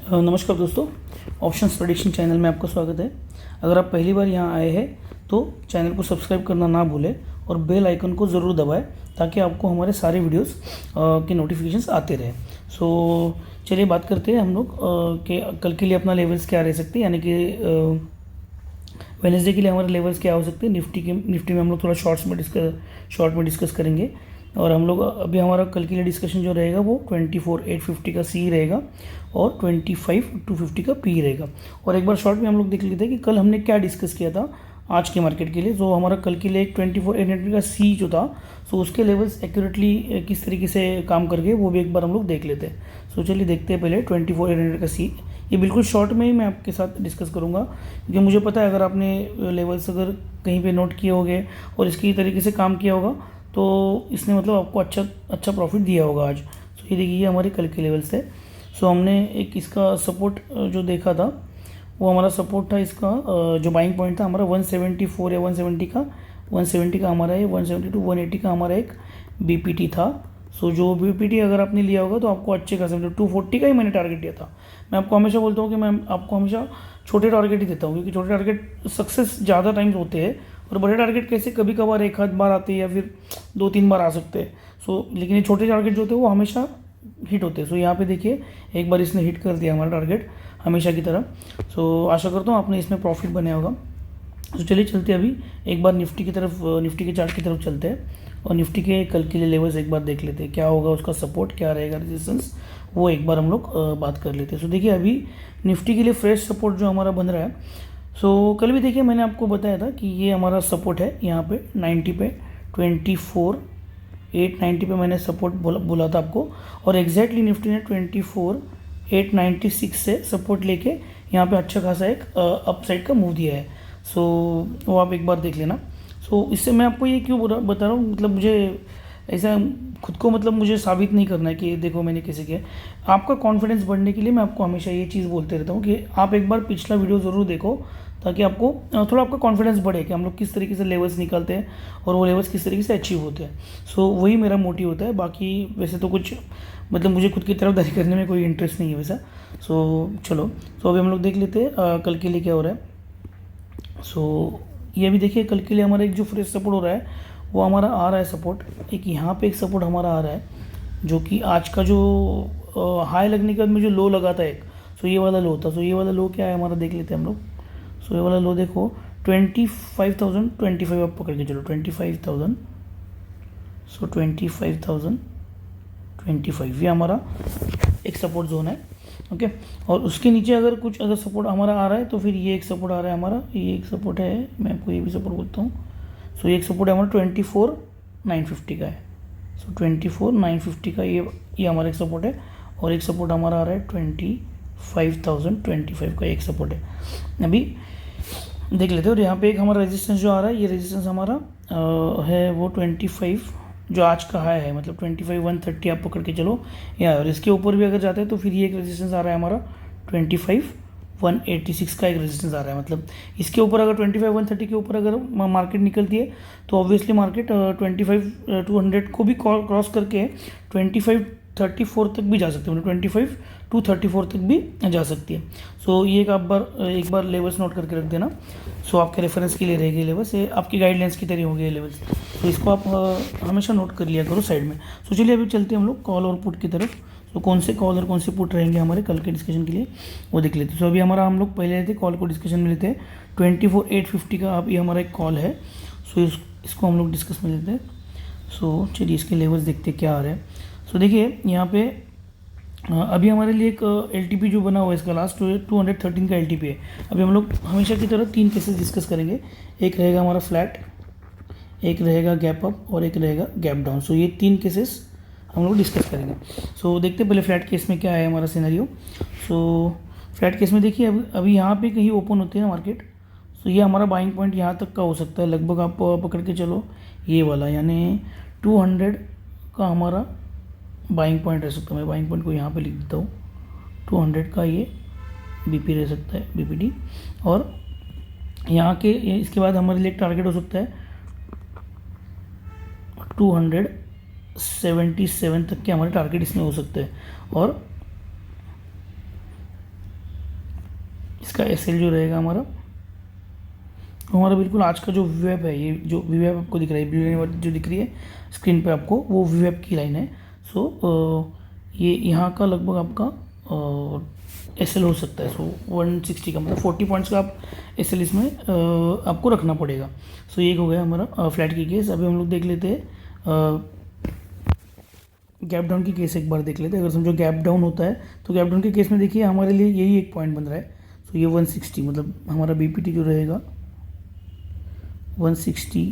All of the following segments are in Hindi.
नमस्कार दोस्तों, ऑप्शंस प्रेडिक्शन चैनल में आपका स्वागत है। अगर आप पहली बार यहाँ आए हैं तो चैनल को सब्सक्राइब करना ना भूलें और बेल आइकन को ज़रूर दबाएं ताकि आपको हमारे सारे वीडियोस के नोटिफिकेशंस आते रहें। चलिए बात करते हैं हम लोग कि कल के लिए अपना लेवल्स क्या रह सकते हैं, यानी कि वेडनेसडे के लिए हमारे लेवल्स क्या हो सकते हैं। निफ्टी में हम लोग थोड़ा शॉर्ट में डिस्कस करेंगे। और हम लोग अभी हमारा कल के लिए डिस्कशन जो रहेगा वो 24,850 का सी रहेगा और 25,250 का पी रहेगा। और एक बार शॉर्ट में हम लोग देख लेते हैं कि कल हमने क्या डिस्कस किया था आज के मार्केट के लिए। जो हमारा कल के लिए 24,800 का सी जो था, सो उसके लेवल्स एक्यूरेटली किस तरीके से काम कर गए वो भी एक बार हम लोग देख लेते हैं। चलिए देखते हैं पहले 24,800 का सी। ये बिल्कुल शॉर्ट में ही मैं आपके साथ डिस्कस करूंगा क्योंकि मुझे पता है अगर आपने लेवल्स अगर कहीं पे नोट किए होंगे और इसकी तरीके से काम किया होगा तो इसने मतलब आपको अच्छा प्रॉफिट दिया होगा आज। ये देखिए, ये हमारे कल के लेवल्स थे। हमने एक इसका सपोर्ट जो देखा था वो हमारा सपोर्ट था इसका जो बाइंग पॉइंट था हमारा 174 या 170 का हमारा है, 170 टू 180 का हमारा एक बीपीटी था। जो बीपीटी अगर आपने लिया होगा तो आपको अच्छे खासे 240 का ही मैंने टारगेट दिया था। मैं आपको हमेशा बोलता हूँ कि मैं आपको हमेशा छोटे टारगेट ही देता हूँ क्योंकि छोटे टारगेट सक्सेस ज़्यादा टाइम्स होते हैं और बड़े टारगेट कैसे कभी कभार एक आध बार आते हैं या फिर 2-3 बार आ सकते हैं। लेकिन ये छोटे टारगेट जो होते हैं वो हमेशा हिट होते हैं। यहाँ पे देखिए एक बार इसने हिट कर दिया हमारा टारगेट हमेशा की तरह। आशा करता हूँ आपने इसमें प्रॉफिट बनाया होगा। चलिए चलते हैं अभी एक बार निफ्टी के चार्ट की तरफ चलते हैं और निफ्टी के कल के लिए लेवल्स एक बार देख लेते हैं, क्या होगा उसका सपोर्ट, क्या रहेगा रेजिस्टेंस, वो एक बार हम लोग बात कर लेते हैं। देखिए अभी निफ्टी के लिए फ्रेश सपोर्ट जो हमारा बन रहा है। कल भी देखिए मैंने आपको बताया था कि ये हमारा सपोर्ट है यहाँ पे 90 पे, 24,890 पे मैंने सपोर्ट बोला था आपको। और एग्जैक्टली निफ्टी ने 24,896 से सपोर्ट लेके यहाँ पे अच्छा खासा एक अपसाइड का मूव दिया है। वो आप एक बार देख लेना। इससे मैं आपको ये क्यों बता रहा हूँ, मतलब मुझे ऐसा खुद को मतलब मुझे साबित नहीं करना है कि देखो मैंने कैसे किया। आपका कॉन्फिडेंस बढ़ने के लिए मैं आपको हमेशा ये चीज़ बोलते रहता हूँ कि आप एक बार पिछला वीडियो ज़रूर देखो ताकि आपको थोड़ा आपका कॉन्फिडेंस बढ़े कि हम लोग किस तरीके से लेवल्स निकालते हैं और वो लेवल्स किस तरीके से अचीव होते हैं। वही मेरा मोटिव होता है। बाकी वैसे तो कुछ मतलब मुझे खुद की तरफदारी करने में कोई इंटरेस्ट नहीं है वैसा। चलो अभी हम लोग देख लेते हैं कल के लिए क्या हो रहा है। ये भी देखिए कल के लिए हमारा एक जो फ्रेश सपोर्ट हो रहा है वो हमारा आ रहा है सपोर्ट। एक यहाँ पे एक सपोर्ट हमारा आ रहा है जो कि आज का जो हाई लगने के बाद में जो लो लगा था एक, ये वाला लो था। ये वाला लो क्या है हमारा देख लेते हैं हम लोग। ये वाला लो देखो 25,025 आप पकड़ के चलो 25,000। 25,025 ये हमारा एक सपोर्ट जोन है। ओके, और उसके नीचे अगर सपोर्ट हमारा आ रहा है तो फिर ये एक सपोर्ट आ रहा है हमारा, ये एक सपोर्ट है, मैं आपको ये भी सपोर्ट बोलता हूँ। ये एक सपोर्ट है हमारा 24,950 का है। 24,950 का ये हमारा एक सपोर्ट है। और एक सपोर्ट हमारा आ रहा है 25,025 का एक सपोर्ट है। अभी देख लेते हैं। और यहाँ पे एक हमारा रेजिस्टेंस जो आ रहा है, ये रेजिस्टेंस हमारा है वो 25 जो आज का हाई है, मतलब 25,130 आप पकड़ के चलो या। और इसके ऊपर भी अगर जाते हैं तो फिर ये एक रेजिस्टेंस आ रहा है हमारा 25,186 का एक रेजिस्टेंस आ रहा है। मतलब इसके ऊपर अगर 25,130 के ऊपर अगर मार्केट निकलती है तो ऑब्वियसली मार्केट 25,200 को भी क्रॉस करके 25,34 तक भी जा सकती है, मतलब 25,234 तक भी जा सकती है। ये एक बार लेवल्स नोट करके रख देना। आपके रेफरेंस के लिए रहेगी लेवल्स, ये आपकी गाइडलाइंस की तरह होगी ये लेवल्स। इसको आप हमेशा नोट कर लिया करो साइड में। चलिए अभी चलते हैं हम लोग कॉल और पुट की तरफ। कौन से कॉल और कौन से पुट रहेंगे हमारे कल के डिस्कशन के लिए वो देख लेते हैं। अभी हमारा हम लोग पहले लेते कॉल को डिस्कशन में लेते हैं 24,850 का। अब ये हमारा एक कॉल है। इसको हम लोग डिस्कस में लेते हैं। चलिए इसके लेवल्स देखते हैं क्या आ रहे हैं। देखिए यहाँ पे अभी हमारे लिए एक LTP जो बना हुआ है इसका लास्ट 213 का LTP है। अभी हम लोग हमेशा की तरह 3 केसेस डिस्कस करेंगे। एक रहेगा हमारा फ्लैट, एक रहेगा गैप अप और एक रहेगा गैप डाउन। ये 3 केसेस हम लोग डिस्कस करेंगे। देखते हैं पहले फ्लैट केस में क्या है हमारा सिनेरियो। फ्लैट केस में देखिए अभी यहाँ पे कहीं ओपन होते हैं मार्केट। ये हमारा बाइंग पॉइंट यहाँ तक का हो सकता है, लगभग आप पकड़ के चलो ये वाला, यानी 200 का हमारा बाइंग पॉइंट रह सकता है। मैं बाइंग पॉइंट को यहाँ पे लिख देता हूँ। 200 का ये BP रह सकता है, BPT। और यहाँ के इसके बाद हमारे लिए एक टारगेट हो सकता है 277 तक के हमारे टारगेट इसमें हो सकते हैं। और इसका एसएल जो रहेगा हमारा, तो हमारा बिल्कुल आज का जो वीवेप है, ये जो वीवेप आपको दिख रहा है, ब्लू लाइन जो दिख रही है स्क्रीन पे आपको, वो वीवेप की लाइन है। सो ये यहाँ का लगभग आपका एसएल हो सकता है। सो 160 का मतलब 40 पॉइंट्स का आप एसएल इसमें आपको रखना पड़ेगा। सो ये हो गया हमारा फ्लैट की केस। अभी हम लोग देख लेते हैं गैप डाउन की केस एक बार देख लेते हैं। अगर समझो गैप डाउन होता है तो गैप डाउन के केस में देखिए हमारे लिए यही एक पॉइंट बन रहा है। सो ये 160 मतलब हमारा बीपीटी जो रहेगा 160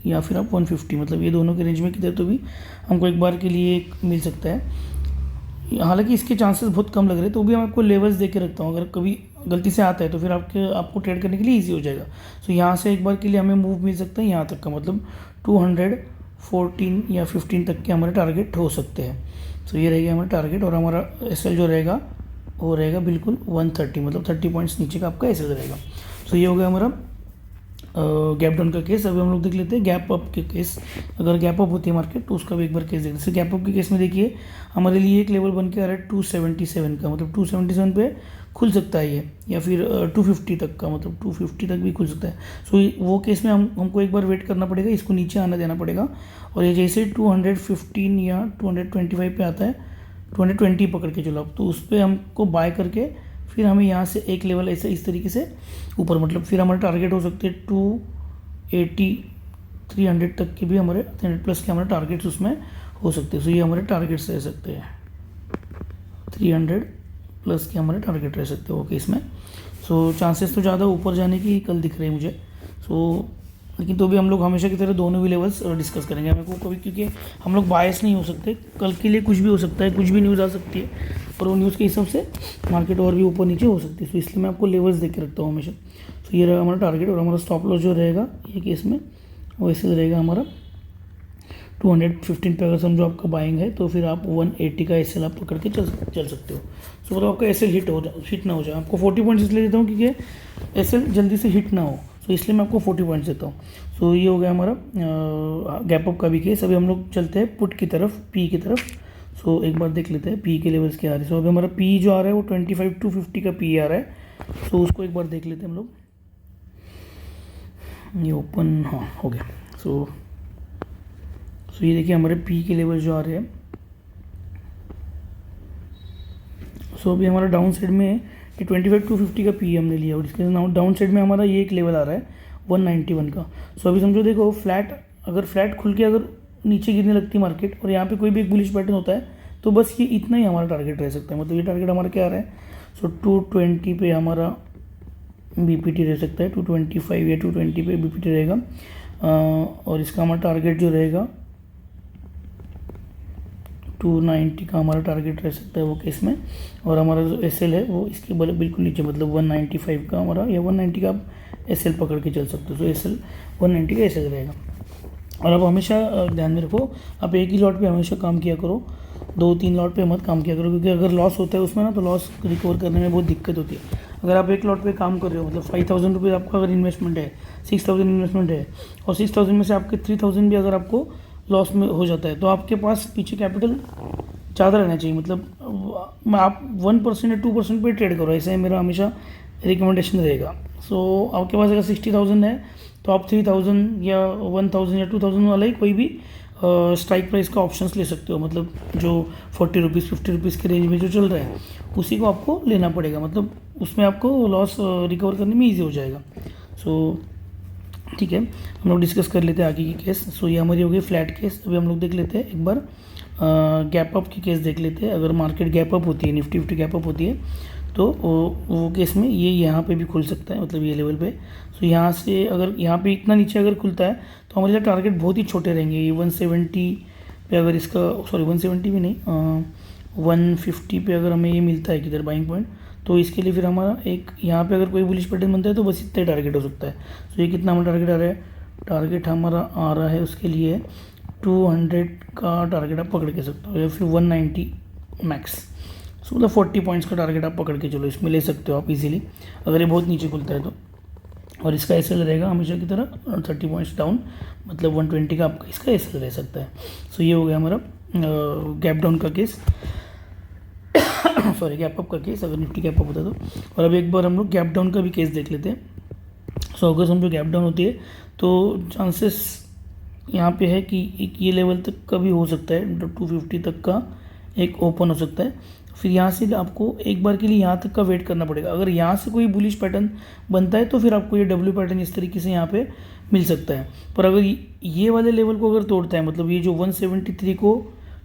या फिर आप 150, मतलब ये दोनों के रेंज में किधर तो भी हमको एक बार के लिए मिल सकता है। हालांकि इसके चांसेस बहुत कम लग रहे हैं, तो भी मैं आपको लेवल्स दे के रखता हूँ। अगर कभी गलती से आता है तो फिर आपको ट्रेड करने के लिए ईजी हो जाएगा। सो यहाँ से एक बार के लिए हमें मूव मिल सकता है यहाँ तक का, मतलब 214 या 15 तक के हमारे टारगेट हो सकते हैं। सो ये रहेगा हमारा टारगेट, और हमारा एसएल जो रहेगा वो रहेगा बिल्कुल 130, मतलब 30 पॉइंट्स नीचे का आपका एसएल रहेगा। सो ये हो गया हमारा गैप डाउन का केस। अभी हम लोग देख लेते हैं गैप अप के केस। अगर गैप अप होती है मार्केट तो उसका भी एक बार केस देखते हैं। जैसे गैप अप के केस में देखिए हमारे लिए एक लेवल बन के आ रहा है 277 का, मतलब 277 पे खुल सकता है ये, या फिर 250 तक का, मतलब 250 तक भी खुल सकता है। सो वो केस में हमको एक बार वेट करना पड़ेगा, इसको नीचे आना देना पड़ेगा। और ये जैसे 215 या 225 पे आता है, 220 पकड़ के चलो आप, तो उस पर हमको बाय करके फिर हमें यहाँ से एक लेवल ऐसे इस तरीके से ऊपर, मतलब फिर हमारे टारगेट हो सकते हैं 280 300 तक के भी, हमारे 300 प्लस के हमारे टारगेट्स उसमें हो सकते हैं। सो ये हमारे टारगेट्स रह सकते हैं, 300 प्लस के हमारे टारगेट रह सकते हैं वो केस में। सो चांसेस तो ज़्यादा ऊपर जाने की कल दिख रहे हैं मुझे। सो लेकिन तो भी हम लोग हमेशा की तरह दोनों भी लेवल्स डिस्कस करेंगे। हमें को कभी, क्योंकि हम लोग बायस नहीं हो सकते, कल के लिए कुछ भी हो सकता है, कुछ भी न्यूज़ आ सकती है, और वो न्यूज़ के हिसाब से मार्केट और भी ऊपर नीचे हो सकती है। तो इसलिए मैं आपको लेवल्स देख के रखता हूँ हमेशा। तो ये रहेगा हमारा टारगेट, और हमारा स्टॉप लॉस जो रहेगा ये केस में वैसे रहेगा हमारा 215 पे। अगर समझो आपका बाइंग है तो फिर आप 180 का एसएल आप पकड़ के चल सकते हो। सो मतलब आपका एसएल हिट ना हो जाए। आपको 40 पॉइंट्स इसलिए देता हूँ क्योंकि एसएल जल्दी से हिट ना हो, तो इसलिए मैं आपको 40 पॉइंट्स देता हूँ। सो ये हो गया हमारा गैप अप का भी केस। अभी हम लोग चलते हैं पुट की तरफ, पी की तरफ। सो एक बार देख लेते हैं पी के लेवल्स क्या आ रहे हैं। सो अभी हमारा पी जो आ रहा है वो 25 to 50 का पी आ रहा है। सो उसको एक बार देख लेते हैं हम लोग। ये ओपन हाँ हो गया। सो ये देखिए हमारे पी के लेवल जो आ रहे हैं। सो अभी हमारा डाउन साइड में ये 25 to 50 का पी हमने लिया, और इसके डाउन साइड में हमारा ये एक लेवल आ रहा है 191 का। सो अभी समझो देखो अगर फ्लैट खुल के अगर नीचे गिरने लगती है मार्केट, और यहाँ पे कोई भी एक बुलिश पैटर्न होता है, तो बस ये इतना ही हमारा टारगेट रह सकता है। मतलब ये टारगेट हमारा क्या आ रहा है, सो 220 पे हमारा बीपीटी रह सकता है, 225 या 220 पे बीपीटी रहेगा। और इसका हमारा टारगेट जो रहेगा 290 का हमारा टारगेट रह सकता है वो केस में। और हमारा जो एसएल है वो इसके बिल्कुल नीचे, मतलब 195 का हमारा, या 190 का आप एसएल पकड़ के चल सकते हो। तो एसएल 190 का एसएल रहेगा। और अब हमेशा ध्यान में रखो, आप एक ही लॉट पे हमेशा काम किया करो, 2-3 लॉट पे मत काम किया करो, क्योंकि अगर लॉस होता है उसमें ना, तो लॉस रिकवर करने में बहुत दिक्कत होती है। अगर आप एक लॉट पे काम कर रहे हो, मतलब 5000 रुपये आपका अगर इन्वेस्टमेंट है, 6000 इन्वेस्टमेंट है, और 6000 में से आपके 3000 भी अगर आपको लॉस में हो जाता है, तो आपके पास पीछे कैपिटल ज़्यादा रहना चाहिए। मतलब आप 1% या 2% पे ट्रेड करो, ऐसे मेरा हमेशा रिकमेंडेशन रहेगा। सो आपके पास अगर 60,000 है तो आप 3000 या 1000 या 2000 वाला ही कोई भी स्ट्राइक प्राइस का ऑप्शंस ले सकते हो। मतलब जो 40 रुपीज़ 50 रुपीज़ के रेंज में जो चल रहा है उसी को आपको लेना पड़ेगा, मतलब उसमें आपको लॉस रिकवर करने में ईजी हो जाएगा। सो ठीक है, हम लोग डिस्कस कर लेते हैं आगे की केस। सो ये हमारी हो गई फ्लैट केस। अभी हम लोग देख लेते हैं एक बार गैप अप की केस देख लेते हैं। अगर मार्केट गैप अप होती है, निफ्टी 50 गैप अप होती है, तो वो केस में ये यहाँ पे भी खुल सकता है, मतलब ये लेवल पे। सो यहाँ से अगर यहाँ पे इतना नीचे अगर खुलता है तो हमारे लिए टारगेट बहुत ही छोटे रहेंगे। ये 170 पे अगर इसका 170 भी नहीं 150 पे अगर हमें ये मिलता है किधर बाइंग पॉइंट, तो इसके लिए फिर हमारा एक यहाँ पे अगर कोई बुलिश पैटर्न बनता है तो बस इतना ही टारगेट हो सकता है। सो ये कितना हमारा टारगेट आ रहा है, टारगेट हमारा आ रहा है उसके लिए 200 का टारगेट आप पकड़ के सकते हो, या फिर 190 मैक्स। सो मतलब 40 पॉइंट्स का टारगेट आप पकड़ के चलो, इसमें ले सकते हो आप इजीली अगर ये बहुत नीचे खुलता है तो। और इसका एसएल रहेगा हमेशा की तरह 30 पॉइंट्स डाउन, मतलब 120 का आपका इसका एसएल रह सकता है। सो ये हो गया हमारा गैप डाउन का केस। सॉरी गैप अप का केस, अगर निफ्टी गैप अप होता है तो। और अब एक बार हम लोग गैप डाउन का भी केस देख लेते हैं। सो अगर समझो गैप डाउन होती है तो चांसेस यहाँ पे है कि एक ये लेवल तक का भी हो सकता है, मतलब 250 तक का एक ओपन हो सकता है। फिर यहाँ से आपको एक बार के लिए यहाँ तक का वेट करना पड़ेगा। अगर यहाँ से कोई बुलिश पैटर्न बनता है तो फिर आपको ये डब्ल्यू पैटर्न इस तरीके से यहाँ पे मिल सकता है। पर अगर ये वाले लेवल को अगर तोड़ता है, मतलब ये जो 173 को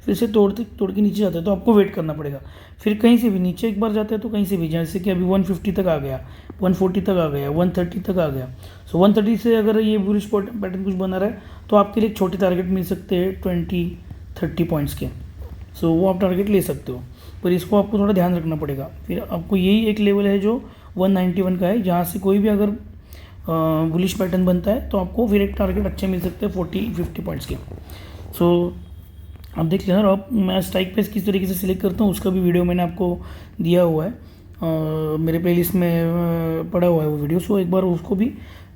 फिर से तोड़ के नीचे जाता है, तो आपको वेट करना पड़ेगा। फिर कहीं से भी नीचे एक बार जाता है तो कहीं से भी, जैसे कि अभी 150 तक आ गया, 140 तक आ गया, 130 तक आ गया। सो 130 से अगर ये बुलिश पैटर्न कुछ बना रहा है तो आपके लिए एक छोटे टारगेट मिल सकते हैं 20-30 पॉइंट्स के। सो वो आप टारगेट ले सकते हो, पर इसको आपको थोड़ा ध्यान रखना पड़ेगा। फिर आपको यही एक लेवल है जो 191 का है, जहाँ से कोई भी अगर बुलिश पैटर्न बनता है तो आपको फिर एक टारगेट अच्छे मिल सकते हैं 40-50 पॉइंट्स के। सो आप देख लेना। और अब मैं स्ट्राइक प्राइस किस तरीके से सिलेक्ट करता हूँ उसका भी वीडियो मैंने आपको दिया हुआ है, मेरे प्लेलिस्ट में पड़ा हुआ है वो वीडियो। सो एक बार उसको भी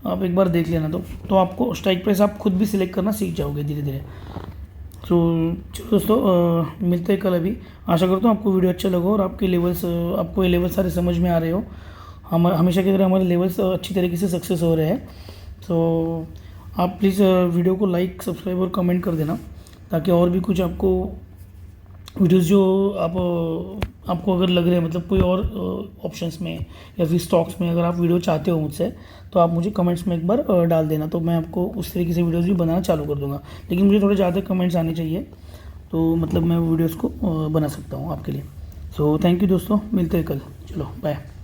आप एक बार देख लेना, तो आपको स्ट्राइक प्राइस आप खुद भी सिलेक्ट करना सीख जाओगे धीरे धीरे। सो चलो दोस्तों, मिलते हैं कल। अभी आशा करता हूँ आपको वीडियो अच्छा लगा और आपके लेवल्स, आपको ये लेवल सारे समझ में आ रहे हो। हम हमेशा की तरह हमारे लेवल्स अच्छी तरीके से सक्सेस हो रहे हैं। सो आप प्लीज़ वीडियो को लाइक, सब्सक्राइब और कमेंट कर देना, ताकि और भी कुछ आपको वीडियोस जो आपको अगर लग रहे हैं, मतलब कोई और ऑप्शंस में या फिर स्टॉक्स में अगर आप वीडियो चाहते हो मुझसे, तो आप मुझे कमेंट्स में एक बार डाल देना, तो मैं आपको उस तरीके से वीडियोस भी बनाना चालू कर दूंगा। लेकिन मुझे थोड़े ज़्यादा कमेंट्स आने चाहिए, तो मतलब मैं वीडियोज़ को बना सकता हूँ आपके लिए। सो थैंक यू दोस्तों, मिलते हैं कल। चलो बाय।